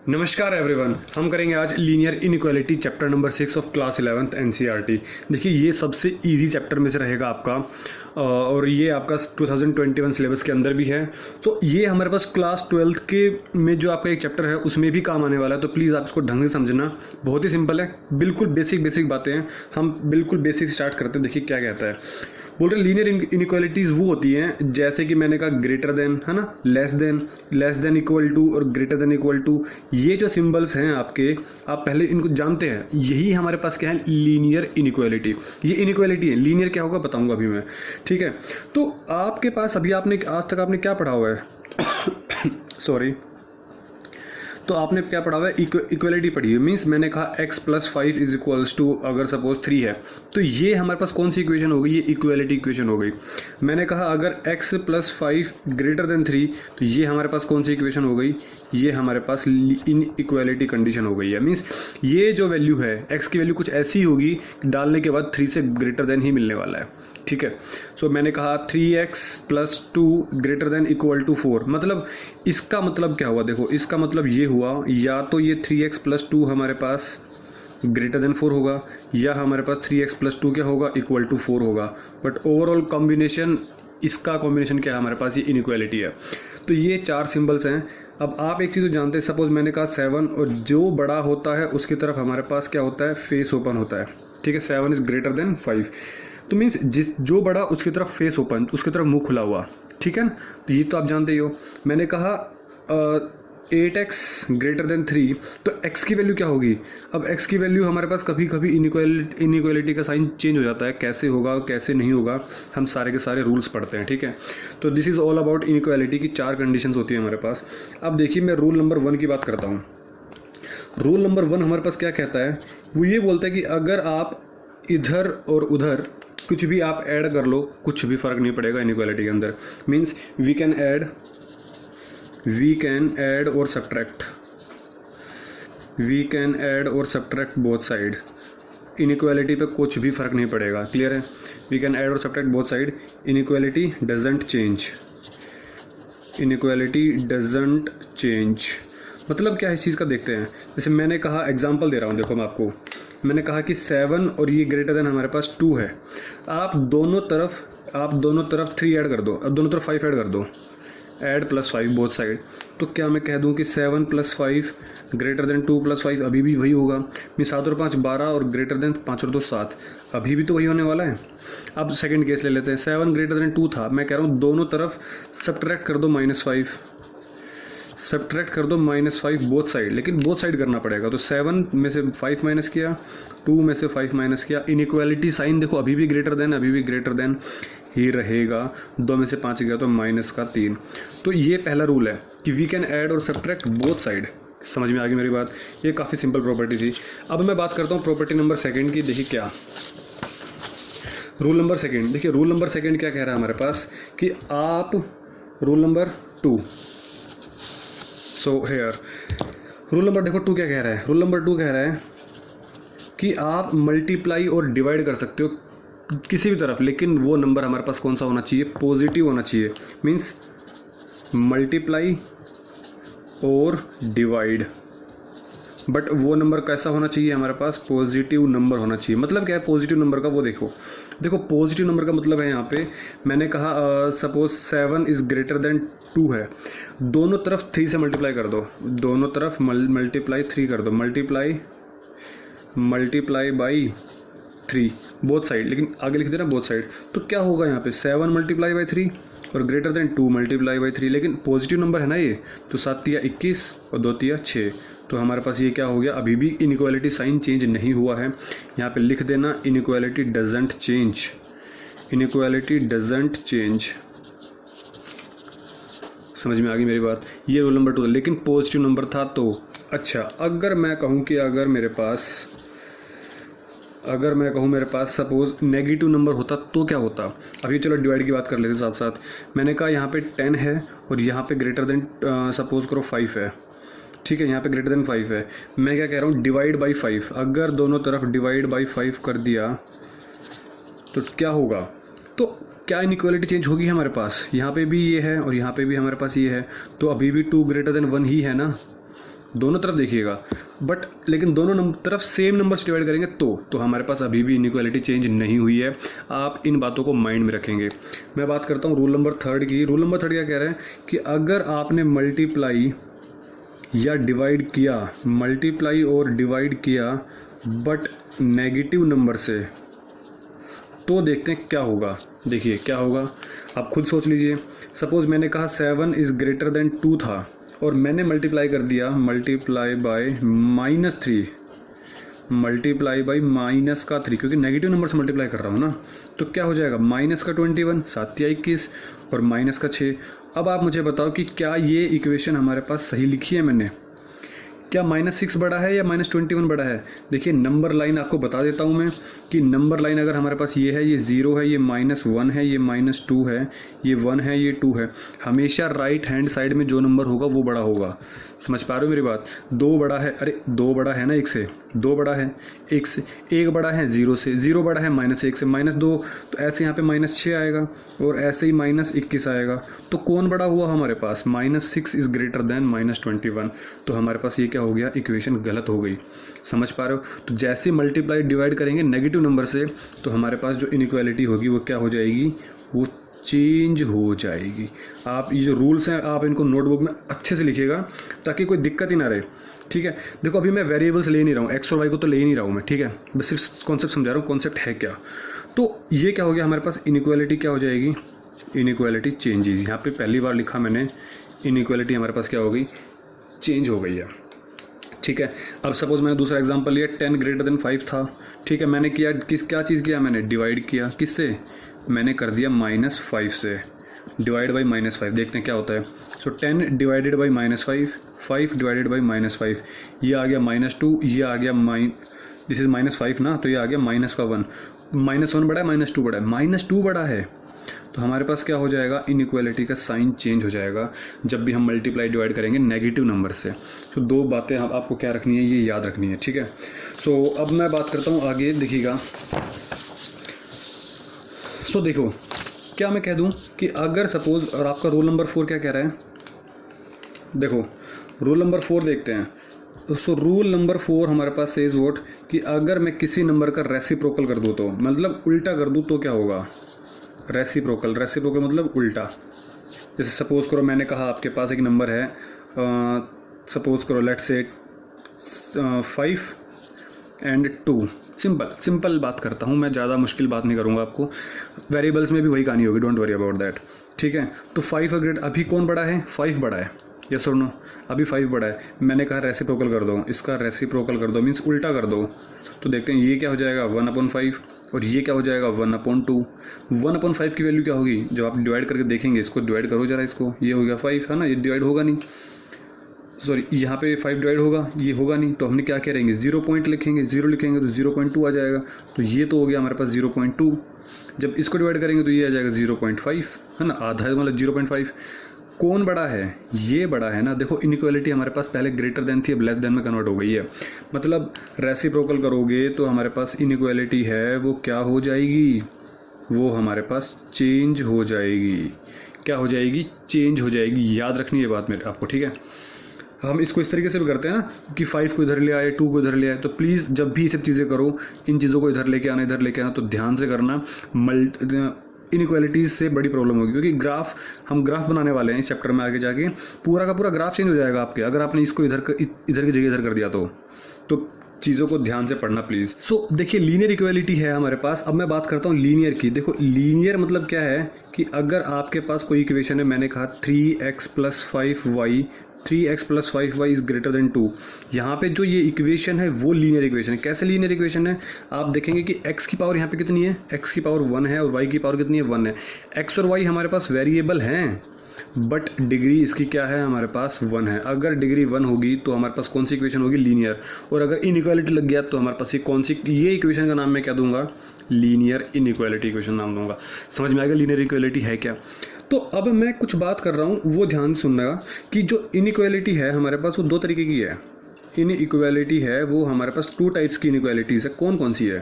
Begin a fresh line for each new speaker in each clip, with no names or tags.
नमस्कार एवरीवन, हम करेंगे आज linear inequality chapter number 6 of class 11th NCERT. देखिए ये सबसे इजी चैप्टर में से रहेगा आपका और ये आपका 2021 सिलेबस के अंदर भी है। तो ये हमारे पास क्लास 12th के में जो आपका एक चैप्टर है उसमें भी काम आने वाला है। तो प्लीज़ आप इसको ढंग से समझना, बहुत ही सिंपल है, बिल्कुल बेसिक बातें हैं। हम बिल्कुल बेसिक स्टार्ट करते हैं। देखिए क्या कहता है, बोल रहे लीनियर इनइक्वालिटीज़ वो होती हैं जैसे कि मैंने कहा ग्रेटर देन, है ना, लेस देन इक्वल टू और ग्रेटर देन इक्वल टू। ये जो सिंबल्स हैं आपके, आप पहले इनको जानते हैं। यही हमारे पास क्या है, लीनियर इनइक्वालिटी। ये इनइक्वालिटी है, लीनियर क्या होगा बताऊंगा अभी मैं, ठीक है। तो आपके पास अभी आपने आज तक आपने क्या पढ़ा हुआ है सॉरी, तो आपने क्या पढ़ा हुआ है, इक्वलिटी पढ़ी है। मीन्स मैंने कहा x + 5 इज इक्वल्स टू, अगर सपोज 3 है तो ये हमारे पास कौन सी इक्वेशन हो गई, ये इक्वलिटी इक्वेशन हो गई। मैंने कहा अगर x + 5 ग्रेटर देन 3 तो ये हमारे पास कौन सी इक्वेशन हो गई, ये हमारे पास इन इक्वलिटी कंडीशन हो गई है। मीन्स ये जो वैल्यू है x की वैल्यू कुछ ऐसी होगी डालने के बाद 3 से ग्रेटर देन ही मिलने वाला है, ठीक है। सो मैंने कहा 3x + 2 greater than equal to 4। मतलब इसका मतलब क्या हुआ, देखो इसका मतलब ये हुआ, या तो ये 3x + 2 हमारे पास ग्रेटर देन 4 होगा, या हमारे पास 3x + 2 क्या होगा, इक्वल टू 4 होगा। बट ओवरऑल कॉम्बिनेशन, इसका कॉम्बिनेशन क्या है हमारे पास, ये इनइक्वालिटी है। तो ये 4 सिंबल्स हैं। अब आप एक चीज़ तो जानते हैं, सपोज मैंने कहा 7, और जो बड़ा होता है उसकी तरफ हमारे पास क्या होता है, फेस ओपन होता है, ठीक है। 7 इज ग्रेटर देन 5, तो मीन्स जो बड़ा उसकी तरफ फेस ओपन, उसकी तरफ मुंह खुला हुआ, ठीक है ना। तो ये तो आप जानते ही हो। मैंने कहा 8x ग्रेटर देन 3, तो x की वैल्यू क्या होगी। अब x की वैल्यू हमारे पास कभी कभी इनइक्वालिटी का साइन चेंज हो जाता है, कैसे होगा कैसे नहीं होगा, हम सारे के सारे रूल्स पढ़ते हैं, ठीक है। तो this is all about inequality की 4 कंडीशंस होती है हमारे पास। अब देखिए मैं रूल नंबर 1 की बात करता हूँ। रूल नंबर 1 हमारे पास क्या कहता है, वो ये बोलता है कि अगर आप इधर और उधर कुछ भी आप ऐड कर लो, कुछ भी फ़र्क नहीं पड़ेगा इनइक्वालिटी के अंदर। मीन्स वी कैन ऐड और सब्ट्रैक्ट बोथ साइड। इनइक्वालिटी पे कुछ भी फ़र्क नहीं पड़ेगा, क्लियर है। वी कैन ऐड और subtract both side, inequality doesn't change. मतलब क्या है इस चीज़ का, देखते हैं। जैसे मैंने कहा, एग्जांपल दे रहा हूँ, देखो मैं आपको, मैंने कहा कि 7 और ये ग्रेटर देन हमारे पास 2 है। आप दोनों तरफ 3 ऐड कर दो, अब दोनों तरफ 5 ऐड कर दो, ऐड +5 बोथ साइड। तो क्या मैं कह दूं कि 7 + 5 ग्रेटर देन 2 + 5, अभी भी वही होगा। मैं 7 और 5 12 और ग्रेटर देन 5 और 2 7, अभी भी तो वही होने वाला है। अब सेकंड केस ले लेते हैं, 7 ग्रेटर देन 2 था, मैं कह रहा हूँ दोनों तरफ सब्ट्रैक्ट कर दो -5 बोथ साइड, लेकिन बोथ साइड करना पड़ेगा। तो 7 में से 5 माइनस किया, 2 में से 5 माइनस किया, इनइक्वालिटी साइन देखो अभी भी ग्रेटर देन ही रहेगा। 2 में से 5 गया तो -3। तो ये पहला रूल है कि वी कैन ऐड और सब्ट्रैक्ट बोथ साइड। समझ में आ गई मेरी बात, ये काफ़ी सिंपल प्रॉपर्टी थी। अब मैं बात करता हूँ प्रॉपर्टी नंबर 2 की। देखिए क्या रूल नंबर 2, देखिए रूल नंबर 2 क्या कह रहा है हमारे पास कि आप rule number 2, so here rule number देखो 2 क्या कह रहा है। रूल नंबर 2 कह रहा है कि आप मल्टीप्लाई और डिवाइड कर सकते हो किसी भी तरफ, लेकिन वो नंबर हमारे पास कौन सा होना चाहिए, पॉजिटिव होना चाहिए। मीन्स मल्टीप्लाई और डिवाइड, बट वो नंबर कैसा होना चाहिए हमारे पास, पॉजिटिव नंबर होना चाहिए। मतलब क्या है पॉजिटिव नंबर का, वो देखो पॉजिटिव नंबर का मतलब है यहाँ पे मैंने कहा सपोज 7 इज़ ग्रेटर देन 2 है, दोनों तरफ 3 से मल्टीप्लाई कर दो, दोनों तरफ मल्टीप्लाई 3 कर दो, मल्टीप्लाई बाई 3 बोथ साइड, लेकिन आगे लिख देना बोथ साइड। तो क्या होगा यहाँ पे 7 × 3 और ग्रेटर देन 2 × 3, लेकिन पॉजिटिव नंबर है ना ये, तो 7 × 21 और 2 × 6, तो हमारे पास ये क्या हो गया, अभी भी इनइक्वालिटी साइन चेंज नहीं हुआ है। यहाँ पे लिख देना इनइक्वालिटी डजंट चेंज। समझ में आ गई मेरी बात, ये रूल नंबर 2। लेकिन पॉजिटिव नंबर था तो अच्छा, अगर मैं कहूँ मेरे पास सपोज नेगेटिव नंबर होता तो क्या होता। अभी चलो डिवाइड की बात कर लेते साथ साथ। मैंने कहा यहाँ पे 10 है और यहाँ पे ग्रेटर देन सपोज करो 5 है, ठीक है, यहाँ पे ग्रेटर देन 5 है। मैं क्या कह रहा हूँ, डिवाइड बाई 5। अगर दोनों तरफ डिवाइड बाई 5 कर दिया तो क्या होगा, तो क्या इनइक्वालिटी चेंज होगी हमारे पास। यहाँ पे भी ये है और यहाँ पे भी हमारे पास ये है, तो अभी भी 2 > 1 ही है ना। दोनों तरफ देखिएगा, बट लेकिन दोनों तरफ सेम नंबर से डिवाइड करेंगे तो हमारे पास अभी भी इनइक्वालिटी चेंज नहीं हुई है। आप इन बातों को माइंड में रखेंगे। मैं बात करता हूँ रूल नंबर 3 की। रूल नंबर 3 क्या कह रहा है कि अगर आपने मल्टीप्लाई या डिवाइड किया, मल्टीप्लाई और डिवाइड किया बट नेगेटिव नंबर से, तो देखते हैं क्या होगा। देखिए क्या होगा, आप खुद सोच लीजिए। सपोज़ मैंने कहा 7 इज़ ग्रेटर देन 2 था और मैंने मल्टीप्लाई कर दिया, मल्टीप्लाई बाय -3, मल्टीप्लाई बाई -3, क्योंकि नेगेटिव नंबर से मल्टीप्लाई कर रहा हूँ ना, तो क्या हो जाएगा -21, 7 या 21 और -6। अब आप मुझे बताओ कि क्या ये इक्वेशन हमारे पास सही लिखी है मैंने? क्या -6 बड़ा है या -21 बड़ा है? देखिए नंबर लाइन आपको बता देता हूँ मैं कि नंबर लाइन अगर हमारे पास ये है, ये 0 है, ये -1 है, ये -2 है, ये 1 है, ये 2 है, हमेशा राइट हैंड साइड में जो नंबर होगा वो बड़ा होगा। समझ पा रहे हो मेरी बात? 2 बड़ा है, अरे 2 बड़ा है ना 1 से, 2 बड़ा है 1 से, 1 बड़ा है 0 से, 0 बड़ा है -1 से, -2, तो ऐसे यहाँ पे -6 आएगा और ऐसे ही -21 आएगा। तो कौन बड़ा हुआ हमारे पास? -6 इज़ ग्रेटर देन -21। तो हमारे पास ये क्या हो गया? इक्वेशन गलत हो गई। समझ पा रहे हो? तो जैसे मल्टीप्लाई डिवाइड करेंगे नेगेटिव नंबर से, तो हमारे पास जो इनइक्वालिटी होगी वो क्या हो जाएगी? वो चेंज हो जाएगी। आप ये जो रूल्स हैं आप इनको नोटबुक में अच्छे से लिखिएगा ताकि कोई दिक्कत ही ना रहे। ठीक है, देखो अभी मैं वेरिएबल्स ले नहीं रहा हूँ, एक्स और वाई को तो ले ही नहीं रहा हूँ मैं। ठीक है, बस सिर्फ कॉन्सेप्ट समझा रहा हूँ, कॉन्सेप्ट है क्या। तो ये क्या हो गया हमारे पास? इनइक्वालिटी क्या हो जाएगी? Inequality changes. यहाँ पे पहली बार लिखा मैंने, इनइक्वालिटी हमारे पास क्या हो गई? चेंज हो गई है। ठीक है, अब सपोज मैंने दूसरा एग्जांपल लिया, 10 ग्रेटर देन 5 था। ठीक है, मैंने किया क्या चीज़ किया? मैंने डिवाइड किया। किससे? मैंने कर दिया -5 से, डिवाइड बाई -5। देखते हैं क्या होता है। सो 10 डिवाइडेड बाई -5, 5 डिवाइडेड बाई -5, ये आ गया -2, ये आ गया दिस इज -5 ना, तो ये आ गया -1। -1 बड़ा है, -2 बड़ा है? -2 बड़ा है। तो हमारे पास क्या हो जाएगा? इनइक्वालिटी का साइन चेंज हो जाएगा जब भी हम मल्टीप्लाई डिवाइड करेंगे नेगेटिव नंबर से। तो दो बातें आपको क्या रखनी है, ये याद रखनी है। ठीक है, सो अब मैं बात करता हूँ आगे, देखिएगा। सो देखो, क्या मैं कह दूं कि अगर सपोज, और आपका रूल नंबर 4 क्या कह रहा है? देखो रूल नंबर 4 देखते हैं। सो रूल नंबर 4 हमारे पास सेज व्हाट कि अगर मैं किसी नंबर का रेसिप्रोकल कर दूं, तो मतलब उल्टा कर दूं, तो क्या होगा? रेसिप्रोकल मतलब उल्टा। जैसे सपोज करो मैंने कहा आपके पास एक नंबर है, सपोज करो लेट्स से 5 एंड 2। सिंपल बात करता हूँ मैं, ज़्यादा मुश्किल बात नहीं करूँगा आपको। वेरिएबल्स में भी वही कहानी होगी, डोंट वरी अबाउट दैट। ठीक है, तो 5 का ग्रेड अभी कौन बड़ा है? 5 बड़ा है, यस और नो? अभी 5 बड़ा है। मैंने कहा रेसिप्रोकल कर दो, इसका रेसिप्रोकल कर दो मीन्स उल्टा कर दो। तो देखते हैं ये क्या हो जाएगा? 1/5 और ये क्या हो जाएगा? 1/2। 1/5 की वैल्यू क्या होगी? जब आप डिवाइड करके देखेंगे, इसको डिवाइड करो जरा, इसको, ये हो गया 5 है ना, ये डिवाइड होगा नहीं, सॉरी यहाँ पे 5 डिवाइड होगा, ये होगा नहीं, तो हमने क्या करेंगे? 0 पॉइंट लिखेंगे, 0 लिखेंगे तो 0.2 आ जाएगा। तो ये तो हो गया हमारे पास 0.2। जब इसको डिवाइड करेंगे तो ये आ जाएगा 0.5 है ना, आधा मतलब 0.5। कौन बड़ा है? ये बड़ा है ना। देखो इनइक्वालिटी हमारे पास पहले ग्रेटर देन थी, अब लेस देन में कन्वर्ट हो गई है। मतलब रेसिप्रोकल करोगे तो हमारे पास इनइक्वालिटी है वो क्या हो जाएगी? वो हमारे पास चेंज हो जाएगी। क्या हो जाएगी? चेंज हो जाएगी। याद रखनी है बात मेरे आपको। ठीक है, हम इसको इस तरीके से भी करते हैं ना कि 5 को इधर ले आए, 2 को इधर ले आए। तो प्लीज़ जब भी ये सब चीज़ें करो, इन चीज़ों को इधर लेके आना, इधर लेके आना, तो ध्यान से करना। इनइक्वालिटीज़ से बड़ी प्रॉब्लम होगी, क्योंकि हम ग्राफ बनाने वाले हैं इस चैप्टर में। आगे जाके पूरा का पूरा ग्राफ चेंज हो जाएगा आपके, अगर आपने इसको इधर की जगह इधर कर दिया तो चीज़ों को ध्यान से पढ़ना प्लीज़। सो देखिए लीनियर इक्वालिटी है हमारे पास। अब मैं बात करता हूँ लीनियर की। देखो लीनियर मतलब क्या है कि अगर आपके पास कोई इक्वेशन है, मैंने कहा 3x + 5y, 3x + 5y is greater than 2। यहाँ पे जो ये इक्वेशन है वो लीनियर इक्वेशन है। कैसे लीनियर इक्वेशन है? आप देखेंगे कि x की पावर यहाँ पे कितनी है? x की पावर 1 है और y की पावर कितनी है? 1 है। x और y हमारे पास वेरिएबल हैं, बट डिग्री इसकी क्या है? हमारे पास 1 है। अगर डिग्री 1 होगी तो हमारे पास कौन सी इक्वेशन होगी? लीनियर। और अगर इनइक्वालिटी लग गया तो हमारे पास ये कौन सी, ये इक्वेशन का नाम मैं क्या दूंगा? लीनियर इनइक्वालिटी इक्वेशन नाम दूंगा। समझ में आएगा लीनियर इक्वालिटी है क्या? तो अब मैं कुछ बात कर रहा हूँ, वो ध्यान सुनना कि जो इनइक्वालिटी है हमारे पास वो 2 तरीके की है। इनइक्वालिटी है वो हमारे पास 2 टाइप्स की इनइक्वालिटीज़ है। कौन कौन सी है?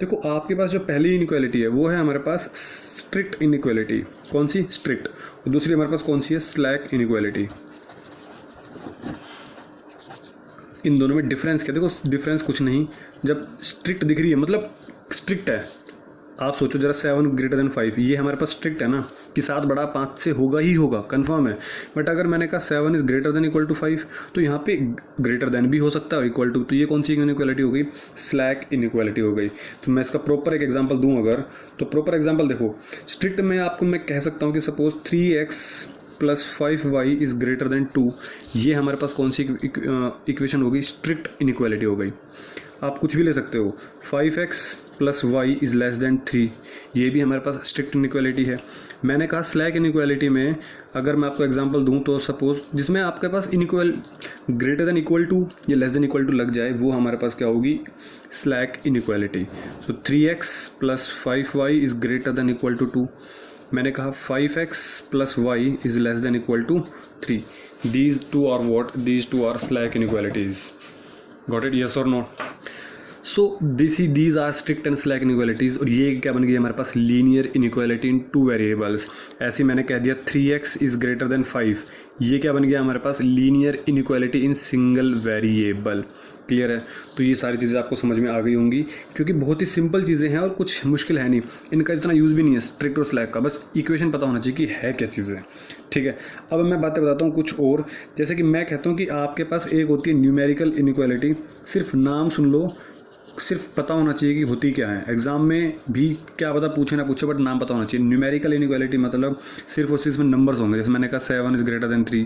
देखो आपके पास जो पहली इनइक्वालिटी है वो है हमारे पास स्ट्रिक्ट इनइक्वालिटी। कौन सी? स्ट्रिक्ट। और दूसरी हमारे पास कौन सी है? Slack inequality. इन दोनों में डिफरेंस क्या, देखो डिफरेंस कुछ नहीं, जब स्ट्रिक्ट दिख रही है मतलब स्ट्रिक्ट है। आप सोचो जरा 7 ग्रेटर देन 5, ये हमारे पास स्ट्रिक्ट है ना कि 7 बड़ा 5 से होगा ही होगा, कंफर्म है। बट अगर मैंने कहा 7 is greater than equal to 5, तो यहाँ पे ग्रेटर देन भी हो सकता है इक्वल टू, तो ये कौन सी इनइक्वालिटी हो गई, स्लैक इनइक्वालिटी हो गई। तो मैं इसका प्रॉपर एक एग्जांपल दूं अगर, तो प्रॉपर एग्जांपल देखो, स्ट्रिक्ट में आपको मैं कह सकता हूँ कि suppose 3x plus 5y is greater than 2, ये हमारे पास कौन सी इक्वेशन होगी, स्ट्रिक्ट इनइक्वालिटी हो गई। आप कुछ भी ले सकते हो, 5x plus y is less than 3, ये भी हमारे पास स्ट्रिक्ट इनइक्वालिटी है। मैंने कहा स्लैक इनइक्वालिटी में अगर मैं आपको एग्जांपल दूं तो सपोज जिसमें आपके पास inequal greater than equal to या लेस देन इक्वल टू लग जाए, वो हमारे पास क्या होगी, slack inequality. So 3x plus 5y is greater than equal to 2, मैंने कहा 5x plus y is less than equal to 3, these two are what, these two are slack inequalities. Got it, yes और no. So these are strict and slack inequalities. और ये क्या बन गई हमारे पास, लीनियर इनइक्वालिटी इन 2 वेरिएबल्स। ऐसे मैंने कह दिया 3x इज़ ग्रेटर देन 5, ये क्या बन गया हमारे पास, linear inequality in single variable. Clear है, तो ये सारी चीज़ें आपको समझ में आ गई होंगी, क्योंकि बहुत ही सिंपल चीज़ें हैं और कुछ मुश्किल है नहीं, इनका इतना यूज़ भी नहीं है स्ट्रिक्ट और स्लैक का, बस इक्वेशन पता होना चाहिए कि है क्या चीज़ें। ठीक है, अब मैं बातें बताता हूँ कुछ और, जैसे कि मैं कहता हूँ कि आपके पास एक होती है न्यूमेरिकल इनइक्वालिटी, सिर्फ नाम सुन लो, सिर्फ पता होना चाहिए कि होती क्या है। एग्जाम में भी क्या पता पूछे ना पूछे, बट नाम पता होना चाहिए। न्यूमेरिकल इनइक्वालिटी मतलब सिर्फ और सिर्फ में नंबर्स होंगे, जैसे मैंने कहा 7 इज़ ग्रेटर देन 3,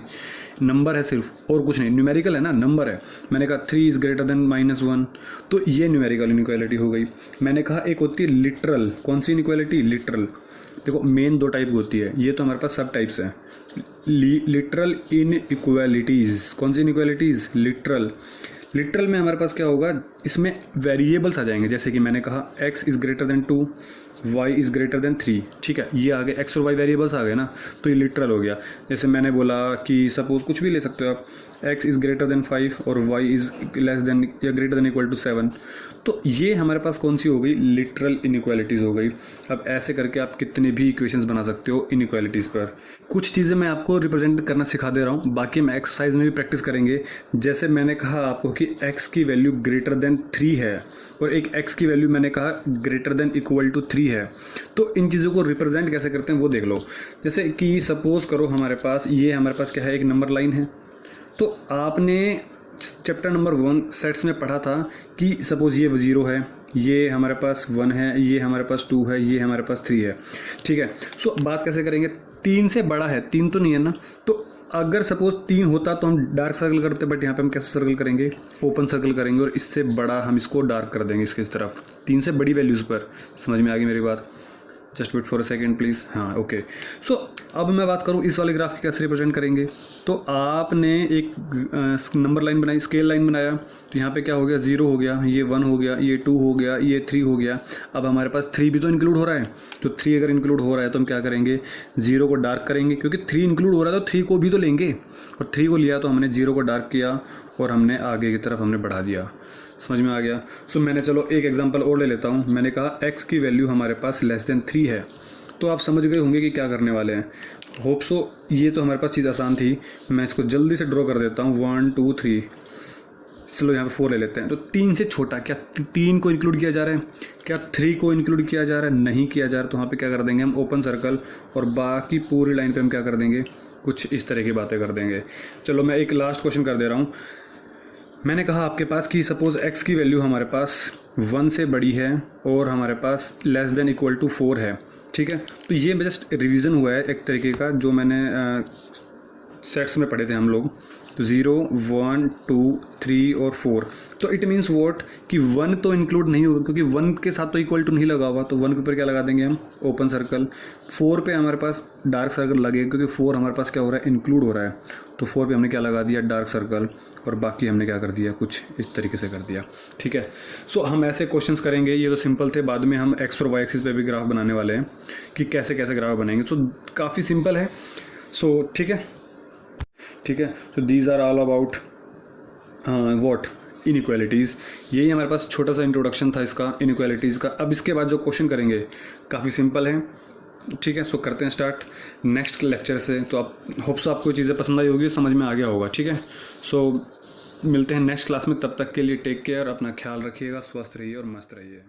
नंबर है सिर्फ और कुछ नहीं, न्यूमेरिकल है ना, नंबर है। मैंने कहा 3 इज़ ग्रेटर देन -1, तो ये न्यूमेरिकल इनइक्वालिटी हो गई। मैंने कहा एक होती है लिटरल, कौन सी इनइक्वालिटी, लिटरल। देखो मेन 2 टाइप की होती है, ये तो हमारे पास सब टाइप्स हैं। लिटरल इनइक्वालिटीज़, कौन सी इनइक्वालिटीज़, लिटरल में हमारे पास क्या होगा, इसमें वेरिएबल्स आ जाएंगे, जैसे कि मैंने कहा x is greater than 2, y is greater then 3, ठीक है, ये आ गए x और y वेरिएबल्स आ गए ना, तो ये लिटरल हो गया। जैसे मैंने बोला कि सपोज कुछ भी ले सकते हो आप, x इज़ ग्रेटर देन 5 और y इज़ लेस देन या ग्रेटर देन इक्वल टू 7, तो ये हमारे पास कौन सी हो गई, लिटरल इनइक्वालिटीज़ हो गई। अब ऐसे करके आप कितने भी इक्वेशंस बना सकते हो इनइक्वालिटीज़ पर। कुछ चीज़ें मैं आपको रिप्रेजेंट करना सिखा दे रहा हूँ, बाकी हम एक्सरसाइज में भी प्रैक्टिस करेंगे। जैसे मैंने कहा आपको कि x की वैल्यू ग्रेटर देन 3 है और एक x की वैल्यू मैंने कहा ग्रेटर देन इक्वल टू 3 है, तो इन चीज़ों को रिप्रेजेंट कैसे करते हैं वो देख लो। जैसे कि सपोज करो हमारे पास ये हमारे पास क्या है, एक नंबर लाइन है, तो आपने चैप्टर नंबर 1 सेट्स में पढ़ा था कि सपोज ये 0 है, ये हमारे पास 1 है, ये हमारे पास 2 है, ये हमारे पास 3 है, ठीक है। सो बात कैसे करेंगे, 3 से बड़ा है, 3 तो नहीं है ना, तो अगर सपोज 3 होता तो हम डार्क सर्कल करते, बट यहाँ पे हम कैसे सर्कल करेंगे, ओपन सर्कल करेंगे, और इससे बड़ा हम इसको डार्क कर देंगे इसके इस तरफ, 3 से बड़ी वैल्यूज़ पर। समझ में आ गई मेरी बात, just wait for a second please. हाँ ओके, सो अब मैं बात करूँ इस वाले ग्राफ की कैसे रिप्रेजेंट करेंगे। तो आपने एक नंबर लाइन बनाई, स्केल लाइन बनाया, तो यहाँ पे क्या हो गया, 0 हो गया, ये 1 हो गया, ये 2 हो गया, ये 3 हो गया। अब हमारे पास 3 भी तो इंक्लूड हो रहा है, तो 3 अगर इंक्लूड हो रहा है तो हम क्या करेंगे, 0 को डार्क करेंगे, क्योंकि 3 इंक्लूड हो रहा है तो 3 को भी तो लेंगे, और 3 को लिया तो हमने 0 को डार्क किया और हमने आगे की तरफ हमने बढ़ा दिया। समझ में आ गया। सो मैंने चलो एक एग्जांपल और ले लेता हूँ। मैंने कहा x की वैल्यू हमारे पास लेस देन 3 है, तो आप समझ गए होंगे कि क्या करने वाले हैं। होप सो, ये तो हमारे पास चीज़ आसान थी, मैं इसको जल्दी से ड्रॉ कर देता हूँ। 1 2 3, चलो यहाँ पे 4 ले लेते हैं। तो 3 से छोटा, क्या 3 को इंक्लूड किया जा रहा है, क्या 3 को इंक्लूड किया जा रहा है, नहीं किया जा रहा, तो वहाँ पे क्या कर देंगे हम, ओपन सर्कल, और बाकी पूरी लाइन पे हम क्या कर देंगे, कुछ इस तरह की बातें कर देंगे। चलो मैं एक लास्ट क्वेश्चन कर दे रहा हूँ। मैंने कहा आपके पास कि सपोज़ x की वैल्यू हमारे पास 1 से बड़ी है और हमारे पास लेस देन इक्वल टू 4 है, ठीक है। तो ये जस्ट रिवीजन हुआ है एक तरीके का, जो मैंने सेट्स में पढ़े थे हम लोग। तो 0 1 2 3 और 4, तो इट मीन्स वॉट कि 1 तो इंक्लूड नहीं होगा, क्योंकि 1 के साथ तो इक्वल टू नहीं लगा हुआ, तो 1 के ऊपर क्या लगा देंगे हम, ओपन सर्कल। 4 पे हमारे पास डार्क सर्कल लगेगा, क्योंकि 4 हमारे पास क्या हो रहा है, इंक्लूड हो रहा है, तो 4 पे हमने क्या लगा दिया, डार्क सर्कल, और बाकी हमने क्या कर दिया, कुछ इस तरीके से कर दिया, ठीक है। सो हम ऐसे क्वेश्चंस करेंगे, ये तो सिंपल थे, बाद में हम एक्स और वाई एक्सिस पे भी ग्राफ बनाने वाले हैं कि कैसे कैसे ग्राफ बनाएंगे। सो काफ़ी सिंपल है। सो ठीक है, ठीक है। So these are all about what, inequalities. यही हमारे पास छोटा सा इंट्रोडक्शन था इसका, इनइक्वालिटीज़ का। अब इसके बाद जो क्वेश्चन करेंगे काफ़ी सिंपल है, ठीक है। सो करते हैं स्टार्ट नेक्स्ट लेक्चर से। तो आप होप्स आपको चीज़ें पसंद आई होगी, समझ में आ गया होगा, ठीक है। सो मिलते हैं नेक्स्ट क्लास में, तब तक के लिए टेक केयर, अपना ख्याल रखिएगा, स्वस्थ रहिए और मस्त रहिए।